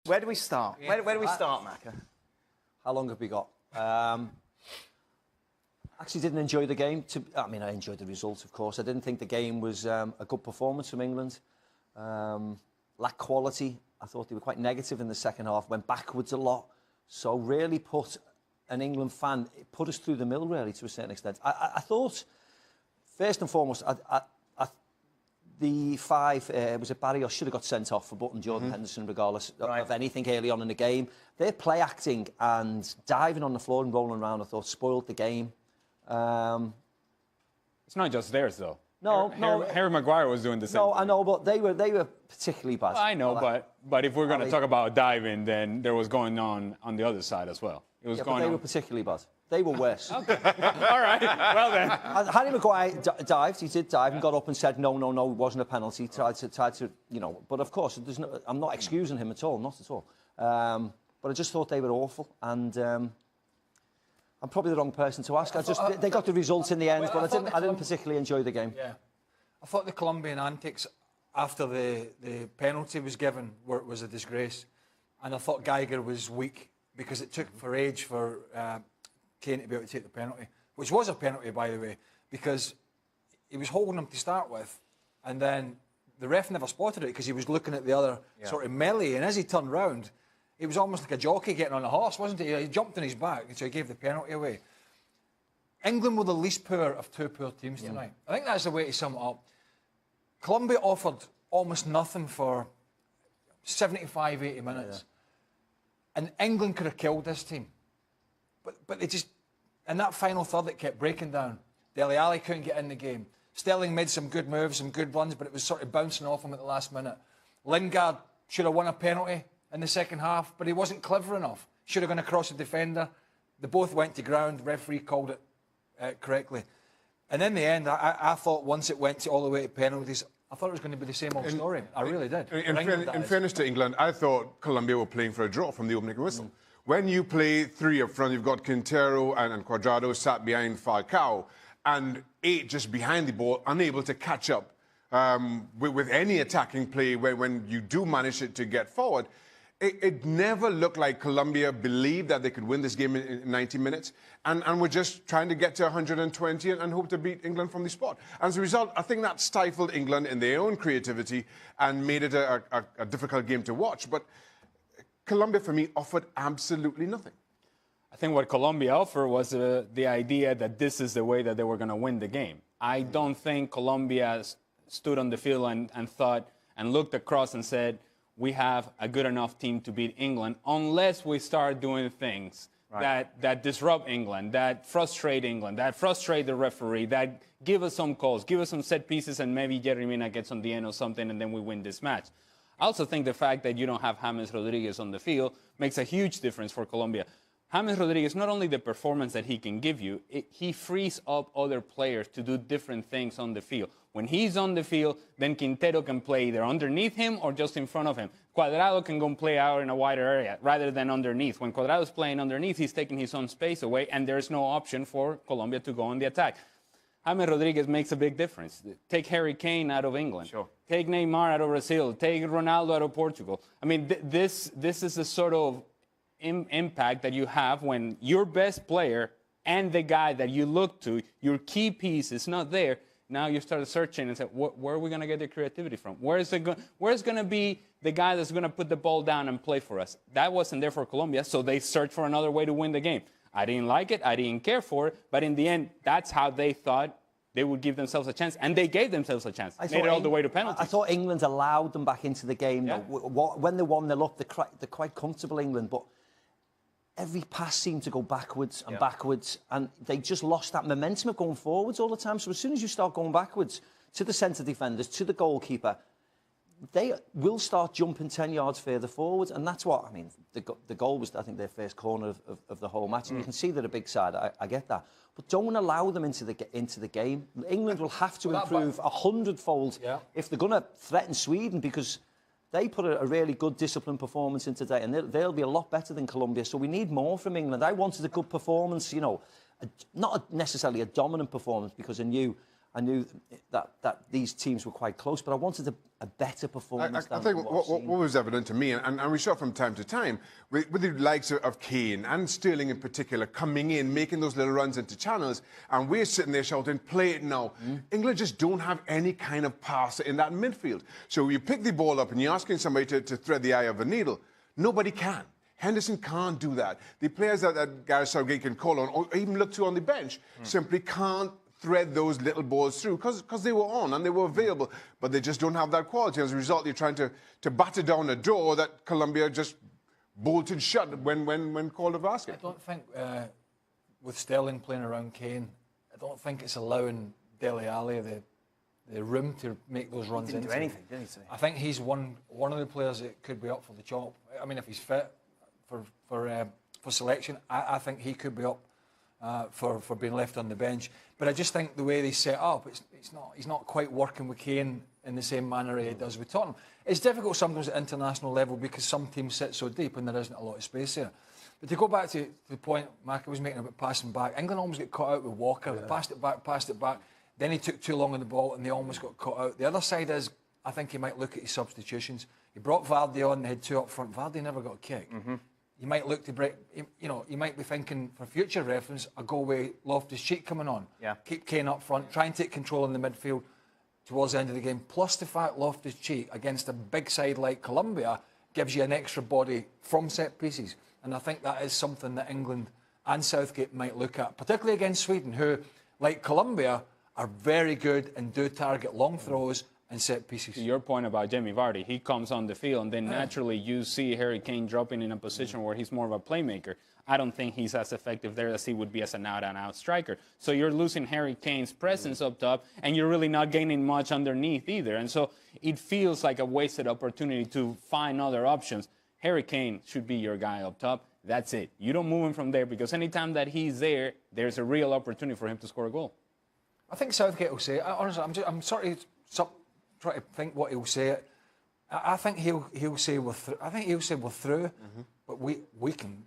Where do we start? Yeah. Where do we start, Macca? How long have we got? Actually didn't enjoy the game. I mean, I enjoyed the result, of course. I didn't think the game was a good performance from England. Lacked quality. I thought they were quite negative in the second half, went backwards a lot. So really put an England fan, it put us through the mill, really, to a certain extent. I thought, first and foremost, the five, was it Barrios, should have got sent off for Button, Jordan Henderson, regardless of anything early on in the game. Their play acting and diving on the floor and rolling around, I thought, spoiled the game. It's not just theirs, though. No, Harry Maguire was doing the same. No, I know, but they were particularly bad. I know, but if we're going to talk about diving, then there was going on the other side as well. It was going but they on. were particularly bad. They were worse. Okay. All right. Well then. Harry Maguire dived. He did dive and got up and said, no, it wasn't a penalty. Tried to, you know. But of course, I'm not excusing him at all, not at all. But I just thought they were awful, and I'm probably the wrong person to ask. They got the results in the end, but I didn't particularly enjoy the game. Yeah, I thought the Colombian antics after the penalty was given was a disgrace, and I thought Geiger was weak because it took for age for Kane to be able to take the penalty, which was a penalty, by the way, because he was holding him to start with, and then the ref never spotted it because he was looking at the other sort of melee, and as he turned round, it was almost like a jockey getting on a horse, wasn't it? He jumped on his back, and so he gave the penalty away. England were the least poor of two poor teams tonight. I think that's the way to sum it up. Colombia offered almost nothing for 75, 80 minutes. And England could have killed this team. But they just... In that final third, it kept breaking down. Dele Alli couldn't get in the game. Sterling made some good moves, some good runs, but it was sort of bouncing off him at the last minute. Lingard should have won a penalty in the second half, but he wasn't clever enough. Should have gone across the defender. They both went to ground. The referee called it correctly. And in the end, I thought once it went all the way to penalties, I thought it was going to be the same old story. I really did. In fairness to England, I thought Colombia were playing for a draw from the opening whistle. When you play three up front, you've got Quintero and Cuadrado sat behind Falcao, and 8 just behind the ball, unable to catch up with any attacking play when you do manage to get forward. It never looked like Colombia believed that they could win this game in 90 minutes and were just trying to get to 120 and hope to beat England from the spot. As a result, I think that stifled England in their own creativity and made it a difficult game to watch. But Colombia, for me, offered absolutely nothing. I think what Colombia offered was the idea that this is the way that they were going to win the game. I don't think Colombia stood on the field and thought and looked across and said, we have a good enough team to beat England, unless we start doing things that disrupt England, that frustrate England, that frustrate the referee, that give us some calls, give us some set pieces, and maybe Jerry Mina gets on the end or something, and then we win this match. I also think the fact that you don't have James Rodriguez on the field makes a huge difference for Colombia. James Rodriguez, not only the performance that he can give you, he frees up other players to do different things on the field. When he's on the field, then Quintero can play either underneath him or just in front of him. Cuadrado can go and play out in a wider area rather than underneath. When Cuadrado's playing underneath, he's taking his own space away, and there's no option for Colombia to go on the attack. James Rodriguez makes a big difference. Take Harry Kane out of England. Sure. Take Neymar out of Brazil. Take Ronaldo out of Portugal. I mean, this is the sort of impact that you have when your best player and the guy that you look to, your key piece, is not there. Now you start searching and say, where are we going to get the creativity from? Where's going to be the guy that's going to put the ball down and play for us? That wasn't there for Colombia, so they searched for another way to win the game. I didn't like it. I didn't care for it. But in the end, that's how they thought they would give themselves a chance. And they gave themselves a chance. Made it all the way to penalties. I thought England allowed them back into the game. Yeah. When they won, they're quite comfortable, England. But every pass seemed to go backwards and backwards, and they just lost that momentum of going forwards all the time. So as soon as you start going backwards to the centre defenders, to the goalkeeper, they will start jumping 10 yards further forward, and that's what, I mean, the goal was, I think, their first corner of the whole match, and you can see they're a big side, I get that. But don't allow them into the game. England will have to improve 100-fold if they're going to threaten Sweden, because they put a really good disciplined performance in today, and they'll be a lot better than Colombia. So we need more from England. I wanted a good performance, you know, not necessarily a dominant performance, because I knew I knew that these teams were quite close, but I wanted a better performance. I think what was evident to me, and we saw from time to time, with the likes of Kane and Sterling in particular, coming in, making those little runs into channels, and we're sitting there shouting, play it now. England just don't have any kind of passer in that midfield. So you pick the ball up and you're asking somebody to thread the eye of a needle. Nobody can. Henderson can't do that. The players that Gareth Southgate can call on, or even look to on the bench, simply can't thread those little balls through because they were on and they were available, but they just don't have that quality. As a result, you're trying to batter down a door that Colombia just bolted shut when called a basket. I don't think, with Sterling playing around Kane, I don't think it's allowing Dele Alli the room to make those runs into. He didn't do anything, did he? I think he's one of the players that could be up for the chop. I mean, if he's fit for selection, I think he could be up for being left on the bench. But I just think the way they set up, he's not quite working with Kane in the same manner he does with Tottenham. It's difficult sometimes at international level because some teams sit so deep and there isn't a lot of space there. But to go back to the point Maka was making about passing back, England almost got caught out with Walker. They passed it back. Then he took too long on the ball and they almost got caught out. The other side is, I think he might look at his substitutions. He brought Vardy on, they had two up front. Vardy never got a kick. You might look to break, you might be thinking for future reference, a go away Loftus-Cheek coming on. Yeah. Keep Kane up front, try and take control in the midfield towards the end of the game. Plus the fact Loftus-Cheek against a big side like Colombia gives you an extra body from set pieces. And I think that is something that England and Southgate might look at, particularly against Sweden, who, like Colombia, are very good and do target long throws and set pieces. To your point about Jamie Vardy, he comes on the field and then naturally you see Harry Kane dropping in a position where he's more of a playmaker. I don't think he's as effective there as he would be as an out-and-out striker. So you're losing Harry Kane's presence up top and you're really not gaining much underneath either. And so it feels like a wasted opportunity to find other options. Harry Kane should be your guy up top. That's it. You don't move him from there because anytime that he's there, there's a real opportunity for him to score a goal. I think Southgate will say, honestly, I'm sort of trying to think what he'll say. I think he'll say we're through. I think he'll say we're through, but we can.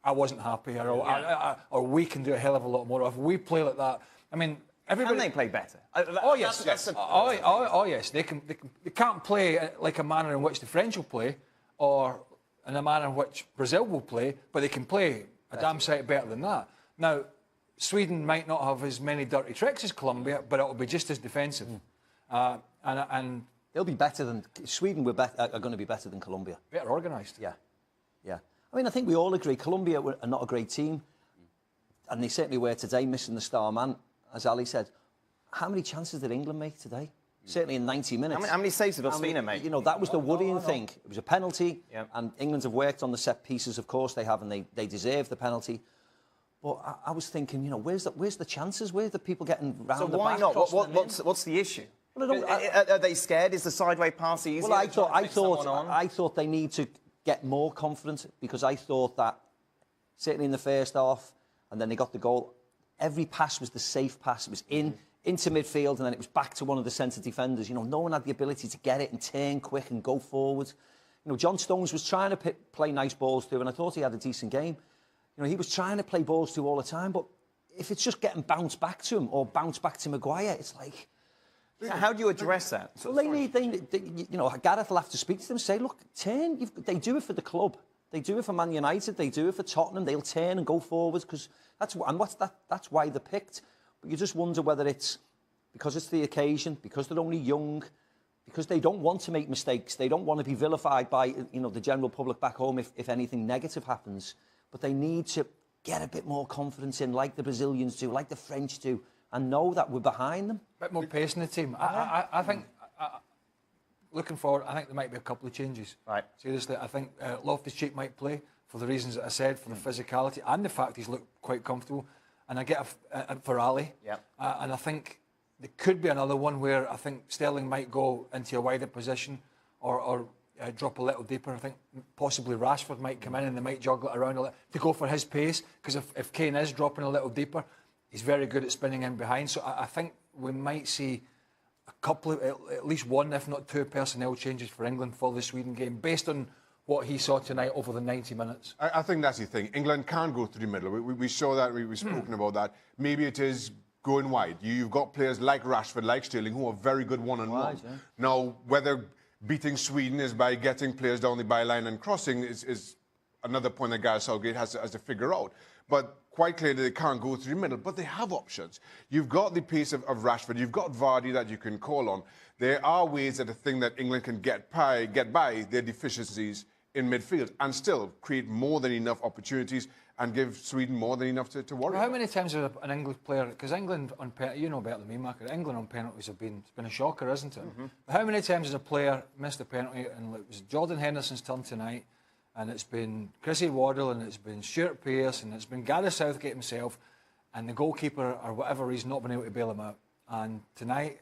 I wasn't happy, or we can do a hell of a lot more. If we play like that, I mean, everybody. Can they play better? Oh yes, yes. They can. They can't play like a manner in which the French will play, or in a manner in which Brazil will play, but they can play a damn sight better than that. Now, Sweden might not have as many dirty tricks as Colombia, but it will be just as defensive. And they'll be better than Sweden. Are going to be better than Colombia. Better organised. Yeah. I mean, I think we all agree Colombia are not a great team, and they certainly were today, missing the star man, as Ali said. How many chances did England make today? Certainly in 90 minutes. How many saves did Ospina make? You know, that was the worrying thing. It was a penalty, and England have worked on the set pieces. Of course, they have, and they deserve the penalty. But I was thinking, you know, where's the chances? Where are the people getting round the back? So why not? What's the issue? Well, are they scared? Is the sideway pass easier? Well, I thought they need to get more confident, because I thought that certainly in the first half, and then they got the goal. Every pass was the safe pass. It was into midfield, and then it was back to one of the centre defenders. You know, no one had the ability to get it and turn quick and go forward. You know, John Stones was trying to play nice balls too, and I thought he had a decent game. You know, he was trying to play balls to all the time, but if it's just getting bounced back to him or bounced back to Maguire, it's like... How do you address that? Well, they you know, Gareth will have to speak to them and say, look, turn. They do it for the club. They do it for Man United. They do it for Tottenham. They'll turn and go forward because that's why they're picked. But you just wonder whether it's because it's the occasion, because they're only young, because they don't want to make mistakes. They don't want to be vilified by, you know, the general public back home if anything negative happens. But they need to get a bit more confidence in, like the Brazilians do, like the French do, and know that we're behind them. A bit more pace in the team. I think, looking forward, I think there might be a couple of changes. Right. Seriously, I think Loftus-Cheek might play for the reasons that I said, for the physicality and the fact he's looked quite comfortable. And I get for Ali. Yep. And I think there could be another one where I think Sterling might go into a wider position or drop a little deeper. I think possibly Rashford might come in and they might juggle it around a little to go for his pace, because if Kane is dropping a little deeper, he's very good at spinning in behind. So I think we might see a couple of, at least one, if not two, personnel changes for England for the Sweden game, based on what he saw tonight over the 90 minutes. I think that's the thing. England can't go through the middle. We saw that. We've spoken about that. Maybe it is going wide. You've got players like Rashford, like Sterling, who are very good one-on-one. Yeah. Now, whether beating Sweden is by getting players down the byline and crossing is another point that Gareth Southgate has to figure out. But quite clearly, they can't go through the middle, but they have options. You've got the pace of Rashford. You've got Vardy that you can call on. There are ways that I think that England can get by their deficiencies in midfield and still create more than enough opportunities and give Sweden more than enough to worry How about. many times has an English player, because England on penalties, you know better than me, Mark, England on penalties it's been a shocker, isn't it? How many times has a player missed a penalty, and it was Jordan Henderson's turn tonight, and it's been Chrissy Waddle, and it's been Stuart Pearce, and it's been Gareth Southgate himself, and the goalkeeper, or whatever reason, not been able to bail him out. And tonight,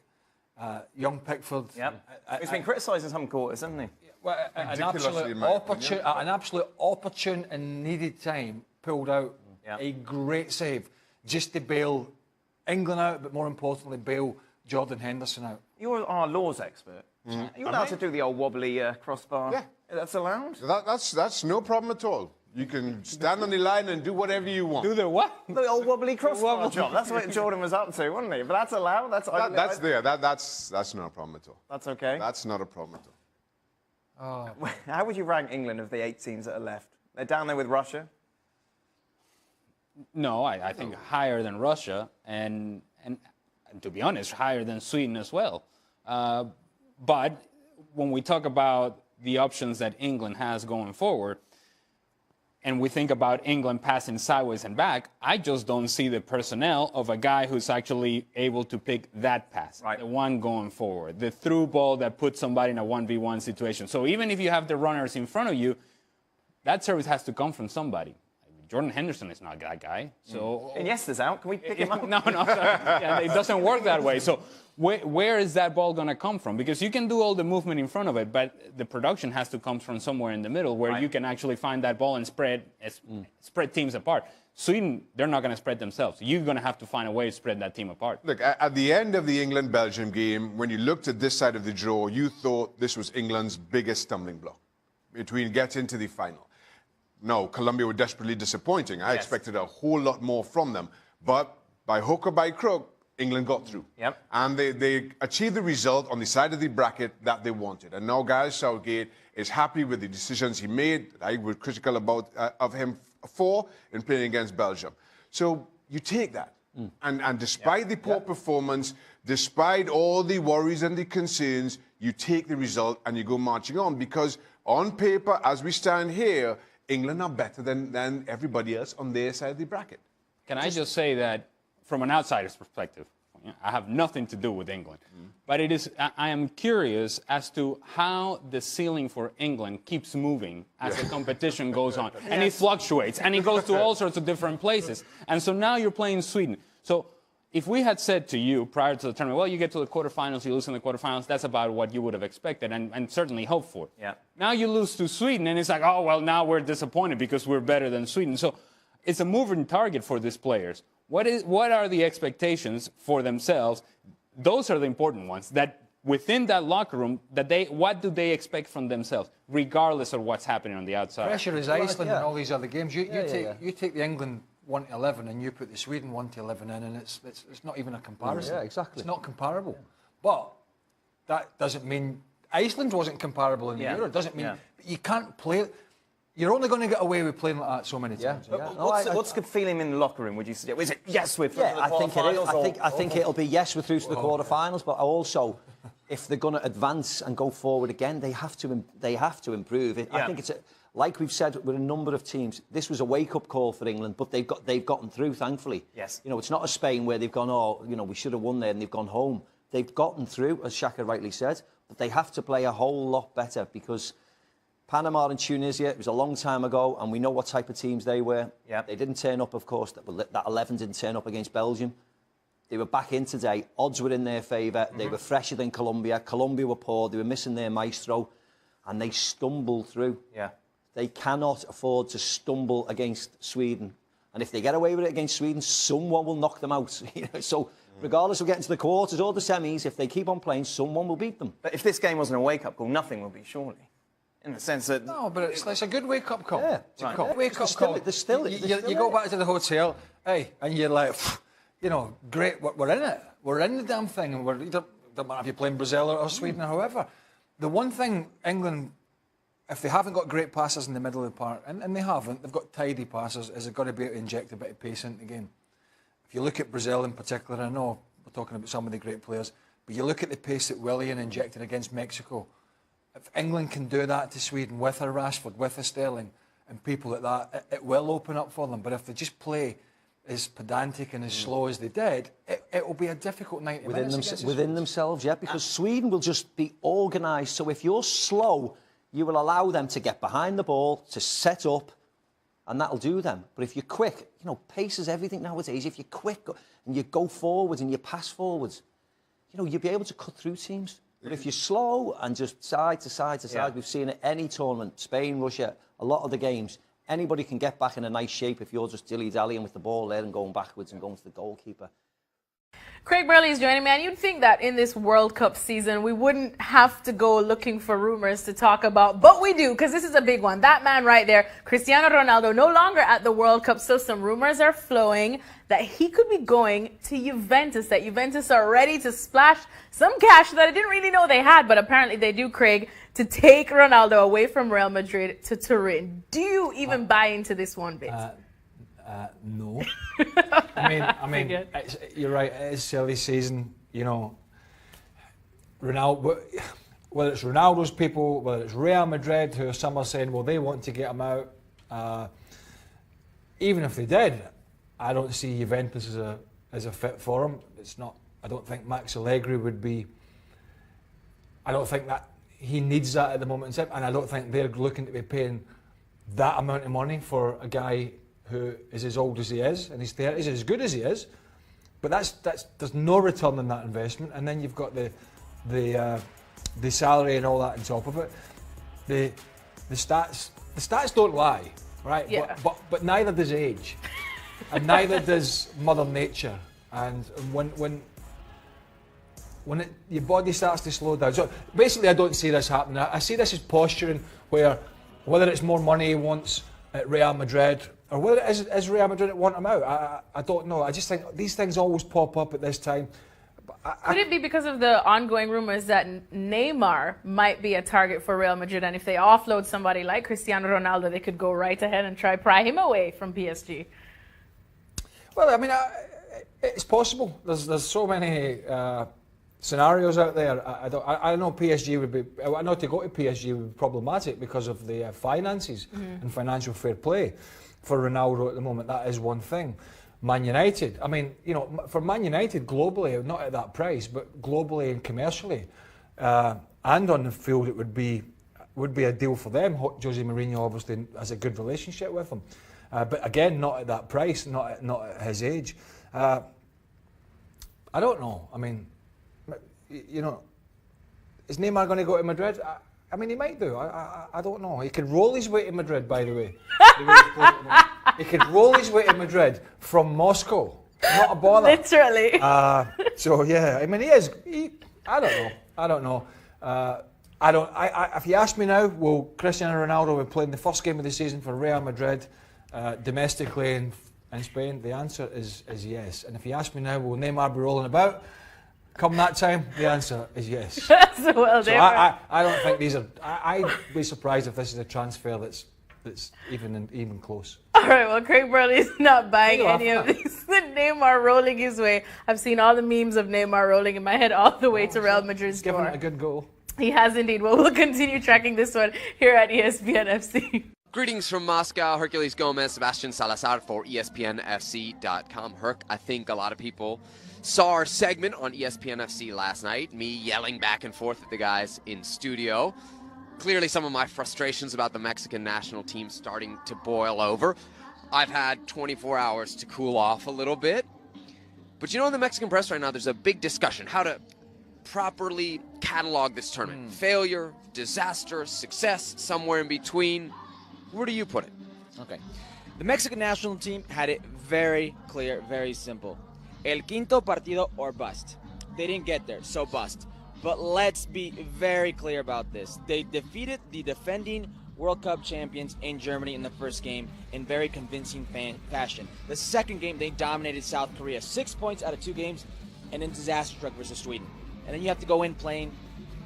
young Pickford... Yep. He's been criticised in some quarters, hasn't he? Well, an Ridiculously, absolute opportune and needed time, pulled out a great save just to bail England out, but more importantly, bail Jordan Henderson out. You're our laws expert. You're allowed to do the old wobbly crossbar. Yeah. That's allowed? That's no problem at all. You can stand on the line and do whatever you want. Do the what? The old wobbly crossbar job. That's what Jordan was up to, wasn't he? But that's allowed? That's not a problem at all. That's okay? That's not a problem at all. How would you rank England of the 8 teams that are left? They're down there with Russia? No, I think higher than Russia, and to be honest, higher than Sweden as well. But when we talk about the options that England has going forward, and we think about England passing sideways and back, I just don't see the personnel of a guy who's actually able to pick that pass, the one going forward, the through ball that puts somebody in a 1v1 situation. So even if you have the runners in front of you, that service has to come from somebody. Jordan Henderson is not that guy. So Iniesta's out. Can we pick him up? No. Yeah, it doesn't work that way. So where is that ball going to come from? Because you can do all the movement in front of it, but the production has to come from somewhere in the middle where you can actually find that ball and spread teams apart. Sweden, they're not going to spread themselves. You're going to have to find a way to spread that team apart. Look, at the end of the England-Belgium game, when you looked at this side of the draw, you thought this was England's biggest stumbling block between getting to the final. No, Colombia were desperately disappointing. I expected a whole lot more from them. But by hook or by crook, England got through. Yep. And they achieved the result on the side of the bracket that they wanted. And now Gareth Southgate is happy with the decisions he made. I was critical of him for in playing against Belgium. So you take that. And despite the poor performance, despite all the worries and the concerns, you take the result and you go marching on. Because on paper, as we stand here, England are better than everybody else on their side of the bracket. Can I just say that from an outsider's perspective, I have nothing to do with England, but I am curious as to how the ceiling for England keeps moving as the competition goes on. And it fluctuates, and it goes to all sorts of different places. And so now you're playing Sweden. So if we had said to you prior to the tournament, well, you get to the quarterfinals, you lose in the quarterfinals, that's about what you would have expected and certainly hoped for. Yeah. Now you lose to Sweden, and it's like, oh, well, now we're disappointed because we're better than Sweden. So it's a moving target for these players. What are the expectations for themselves? Those are the important ones. That within that locker room, what do they expect from themselves, regardless of what's happening on the outside? Pressure is Iceland and all these other games. You take the England 1-11 and you put the Sweden 1-11 in, and it's not even a comparison. Yeah, exactly. It's not comparable. But that doesn't mean Iceland wasn't comparable in the Euro. It doesn't mean you can't play. You're only going to get away with playing like that so many times. What's the feeling in the locker room? Would you suggest? Is it yes, we're through to the I think it is. quarterfinals, I think it'll be yes, we're through to the quarterfinals. But also, if they're going to advance and go forward again, they have to improve it. I think it's like we've said with a number of teams. This was a wake-up call for England, but they've gotten through, thankfully. Yes. You know, it's not a Spain where they've gone, we should have won there, and they've gone home. They've gotten through, as Shaka rightly said, but they have to play a whole lot better because Panama and Tunisia, it was a long time ago, and we know what type of teams they were. Yeah. They didn't turn up, of course. That 11 didn't turn up against Belgium. They were back in today. Odds were in their favour. They were fresher than Colombia. Colombia were poor. They were missing their maestro, and they stumbled through. Yeah. They cannot afford to stumble against Sweden. And if they get away with it against Sweden, someone will knock them out. So regardless of getting to the quarters or the semis, if they keep on playing, someone will beat them. But if this game wasn't a wake-up call, nothing will be, surely. In the sense that... No, but it's a good wake-up call. Yeah. It's a wake-up call. There's still you go back to the hotel, hey, and you're like... you know, great, we're in it. We're in the damn thing, and we're either, don't matter if you're playing Brazil or Sweden or however. The one thing England, if they haven't got great passers in the middle of the park, and they haven't, they've got tidy passers, is they've got to be able to inject a bit of pace into the game. If you look at Brazil in particular, I know we're talking about some of the great players, but you look at the pace that Willian injected against Mexico. If England can do that to Sweden with a Rashford, with a Sterling, and people like that, it will open up for them. But if they just play as pedantic and as slow as they did, it will be a difficult 90 minutes within themselves, yeah, because Sweden will just be organised. So if you're slow, you will allow them to get behind the ball, to set up, and that'll do them. But if you're quick, you know, pace is everything nowadays. If you're quick and you go forwards and you pass forwards, you know, you'll be able to cut through teams. But if you're slow and just side to side to side, we've seen it any tournament, Spain, Russia, a lot of the games, anybody can get back in a nice shape if you're just dilly-dallying with the ball there and going backwards and going to the goalkeeper. Craig Burley is joining me, and you'd think that in this World Cup season we wouldn't have to go looking for rumors to talk about, but we do, because this is a big one. That man right there, Cristiano Ronaldo, no longer at the World Cup, so some rumors are flowing that he could be going to Juventus, that Juventus are ready to splash some cash that I didn't really know they had, but apparently they do, Craig, to take Ronaldo away from Real Madrid to Turin. Do you even buy into this one bit? No. I mean, you're right. It is silly season. You know, Ronaldo. Whether it's Ronaldo's people, whether it's Real Madrid, who some are saying, well, they want to get him out. Even if they did, I don't see Juventus as a fit for him. It's not. I don't think Max Allegri would be. I don't think that he needs that at the moment in time, and I don't think they're looking to be paying that amount of money for a guy who is as old as he is, and he's 30s, as good as he is, but there's no return on that investment. And then you've got the salary and all that on top of it. The stats don't lie, right? Yeah. But neither does age, and neither does Mother Nature. And when your body starts to slow down, so basically I don't see this happening. I see this as posturing, where whether it's more money he wants at Real Madrid, or whether it is Real Madrid that want him out, I don't know. I just think these things always pop up at this time. Could it be because of the ongoing rumors that Neymar might be a target for Real Madrid, and if they offload somebody like Cristiano Ronaldo, they could go right ahead and pry him away from PSG? Well, I mean, it's possible. There's so many scenarios out there. I know PSG would be. I know to go to PSG would be problematic because of the finances and financial fair play for Ronaldo at the moment. That is one thing. Man United. I mean, you know, for Man United globally, not at that price, but globally and commercially, and on the field, it would be a deal for them. Jose Mourinho obviously has a good relationship with him, but again, not at that price, not at his age. I don't know. I mean, you know, is Neymar going to go to Madrid? I mean, he might do. I don't know. He could roll his way to Madrid, by the way. He could roll his way to Madrid from Moscow. Not a bother. Literally. So, yeah. I mean, I don't know. If you ask me now, will Cristiano Ronaldo be playing the first game of the season for Real Madrid domestically in Spain? The answer is yes. And if you ask me now, will Neymar be rolling about come that time? The answer is yes. Well, so I don't think these are. I'd be surprised if this is a transfer that's even close. All right, well, Craig Burley is not buying any of these. Neymar rolling his way. I've seen all the memes of Neymar rolling in my head all the way to Real Madrid's door. Giving it a good goal. He has indeed. Well, we'll continue tracking this one here at ESPN FC. Greetings from Moscow. Hercules Gomez, Sebastian Salazar for ESPNFC.com. Herc, I think a lot of people saw our segment on ESPN FC last night, me yelling back and forth at the guys in studio. Clearly some of my frustrations about the Mexican national team starting to boil over. I've had 24 hours to cool off a little bit. But you know, in the Mexican press right now, there's a big discussion how to properly catalog this tournament. Failure, disaster, success, somewhere in between. Where do you put it? Okay. The Mexican national team had it very clear, very simple. El quinto partido or bust. They didn't get there, so bust. But let's be very clear about this. They defeated the defending World Cup champions in Germany in the first game in very convincing fashion. The second game, they dominated South Korea. 6 points out of 2 games, and in disaster truck versus Sweden. And then you have to go in playing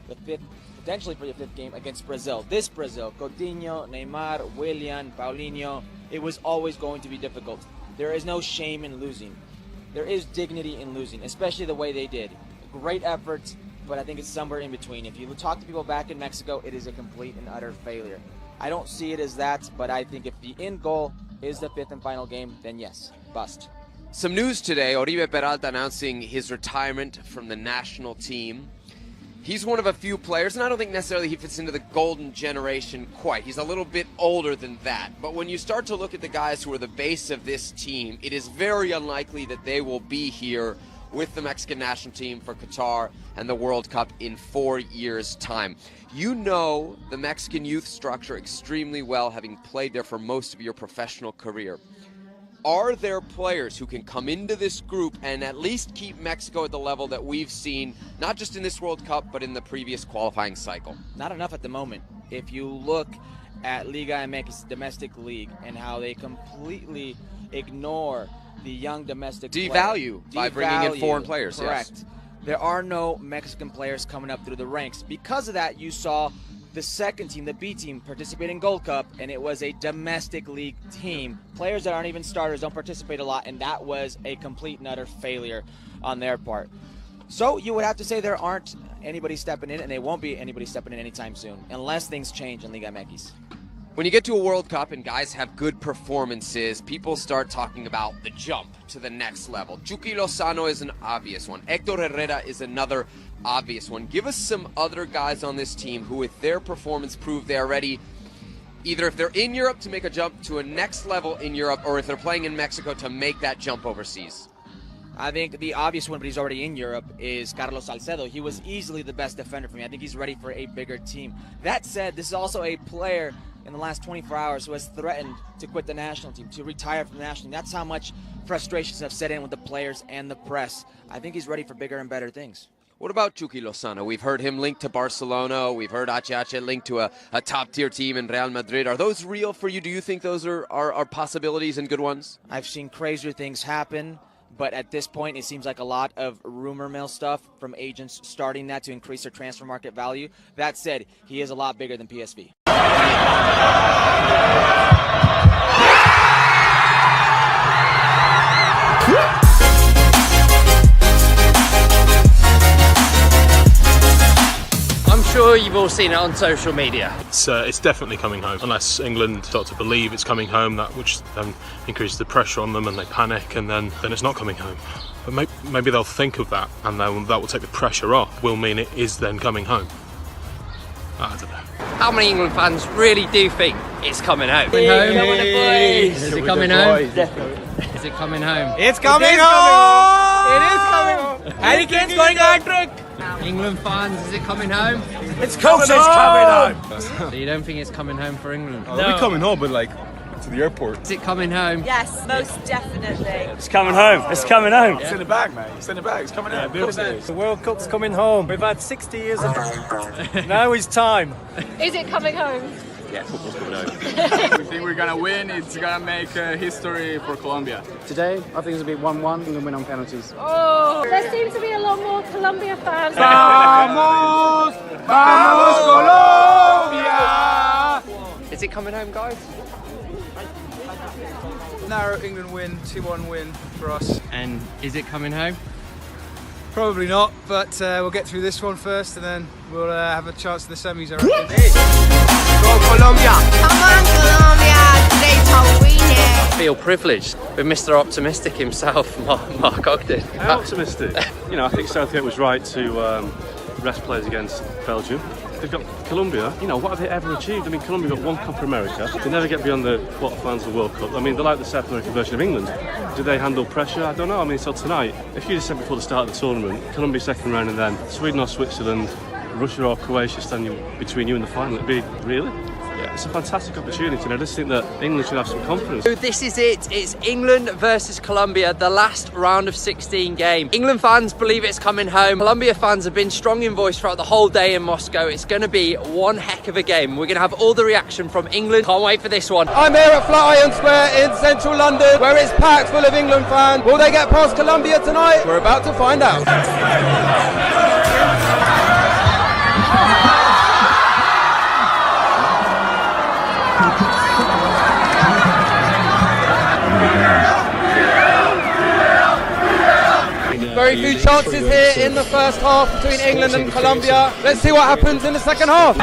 the fifth, potentially for the 5th game against Brazil. This Brazil, Coutinho, Neymar, Willian, Paulinho, it was always going to be difficult. There is no shame in losing. There is dignity in losing, especially the way they did. Great effort, but I think it's somewhere in between. If you talk to people back in Mexico, it is a complete and utter failure. I don't see it as that, but I think if the end goal is the 5th and final game, then yes, bust. Some news today, Oribe Peralta announcing his retirement from the national team. He's one of a few players, and I don't think necessarily he fits into the golden generation quite. He's a little bit older than that. But when you start to look at the guys who are the base of this team, it is very unlikely that they will be here with the Mexican national team for Qatar and the World Cup in 4 years' time. You know the Mexican youth structure extremely well, having played there for most of your professional career. Are there players who can come into this group and at least keep Mexico at the level that we've seen, not just in this World Cup, but in the previous qualifying cycle? Not enough at the moment. If you look at Liga MX domestic league and how they completely ignore the young domestic devalue by bringing in foreign players. Correct. Yes. There are no Mexican players coming up through the ranks. Because of that, you saw the second team, the B team, participate in Gold Cup, and it was a domestic league team. Players that aren't even starters don't participate a lot, and that was a complete and utter failure on their part. So you would have to say there aren't anybody stepping in, and they won't be anybody stepping in anytime soon, unless things change in Liga MX. When you get to a World Cup and guys have good performances, people start talking about the jump to the next level. Chucky Lozano is an obvious one. Hector Herrera is another obvious one. Give us some other guys on this team who, with their performance, prove they're ready, either if they're in Europe to make a jump to a next level in Europe, or if they're playing in Mexico to make that jump overseas. I think the obvious one, but he's already in Europe, is Carlos Salcedo. He was easily the best defender for me. I think he's ready for a bigger team. That said, this is also a player in the last 24 hours who has threatened to quit the national team, to retire from the national team. That's how much frustrations have set in with the players and the press. I think he's ready for bigger and better things. What about Chucky Lozano? We've heard him linked to Barcelona. We've heard HH linked to a top-tier team in Real Madrid. Are those real for you? Do you think those are possibilities and good ones? I've seen crazier things happen, but at this point it seems like a lot of rumor mill stuff from agents starting that to increase their transfer market value. That said, he is a lot bigger than PSV. I'm sure you've all seen it on social media. It's definitely coming home, unless England start to believe it's coming home, which then increases the pressure on them and they panic, and then it's not coming home. But maybe they'll think of that, and that will take the pressure off. Will mean it is then coming home. I don't know. How many England fans really do think it's coming home? Coming home. Come on, boys. Is it coming home? Is it coming home? It's coming home! It is coming! Harry Kane's going hat-trick! England fans, is it coming home? It's coming home! So you don't think it's coming home for England? No. We're coming home, but like to the airport. Is it coming home? Yes, most definitely. It's coming home. It's coming home. It's in the bag, mate. It's in the bag. It's coming out. The World Cup's coming home. We've had 60 years of now is time. Is it coming home? Yeah, football's coming home. We think we're going to win. It's going to make history for Colombia. Today, I think it's going to be 1-1. England win on penalties. Oh, there seems to be a lot more Colombia fans. Vamos! Vamos, Colombia! Is it coming home, guys? Narrow England win, 2-1 win for us. And is it coming home? Probably not, but we'll get through this one first and then we'll have a chance in the semis, I reckon. Go Colombia! Come on, Colombia! Today's Halloween. I feel privileged with Mr. Optimistic himself, Mark Ogden. How optimistic? I think Southgate was right to rest players against Belgium. They've got Colombia, what have they ever achieved? I mean, Colombia got one Copa America. They never get beyond the quarterfinals of the World Cup. I mean, they're like the South American version of England. Do they handle pressure? I don't know. I mean, so tonight, if you just said before the start of the tournament, Colombia second round and then Sweden or Switzerland, Russia or Croatia standing between you and the final, it'd be, really? Yeah. it's a fantastic opportunity, and I just think that England should have some confidence. So this is it. It's England versus Colombia, the last round of 16 game. England fans believe it's coming home. Colombia fans have been strong in voice throughout the whole day in Moscow. It's going to be one heck of a game. We're going to have all the reaction from England. Can't wait for this one. I'm here at Flatiron Square in central London, where it's packed full of England fans. Will they get past Colombia tonight? We're about to find out. Very few chances here in the first half between England and Colombia. Let's see what happens in the second half.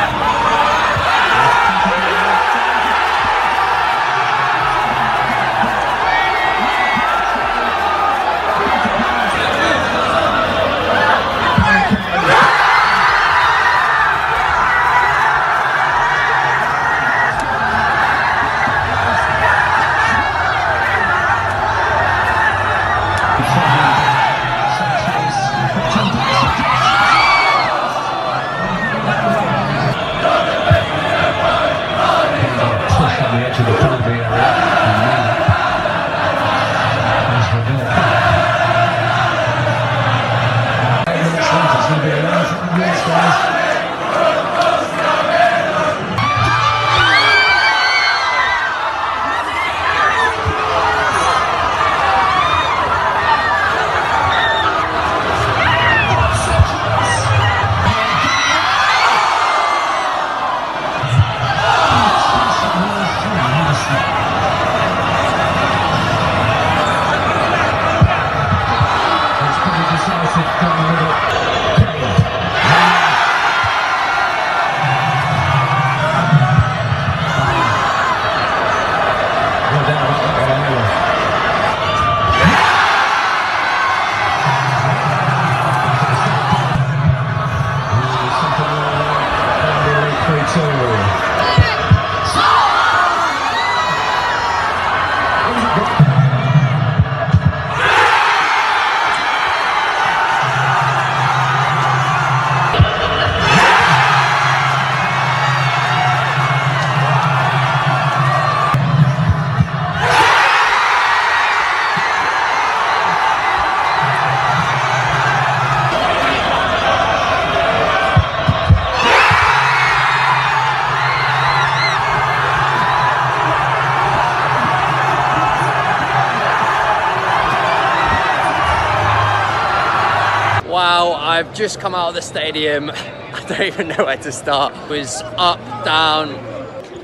Wow, I've just come out of the stadium. I don't even know where to start. It was up, down.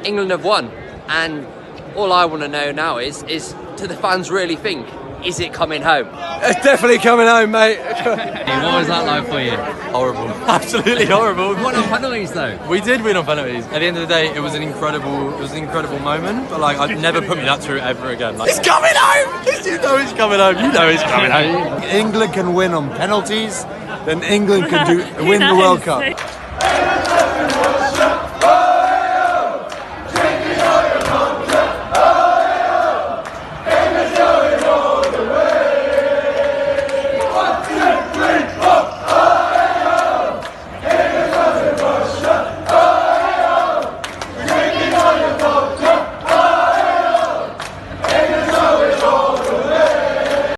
England have won. And all I want to know now is do the fans really think, is it coming home? It's definitely coming home, mate. What was that like for you? Horrible. Absolutely horrible. We won on penalties though. We did win on penalties. At the end of the day, it was an incredible moment. But like, I'd never put me that through ever again. Like, it's coming home. You know it's coming home. You know it's coming home. England can win on penalties, then England can win the World Cup.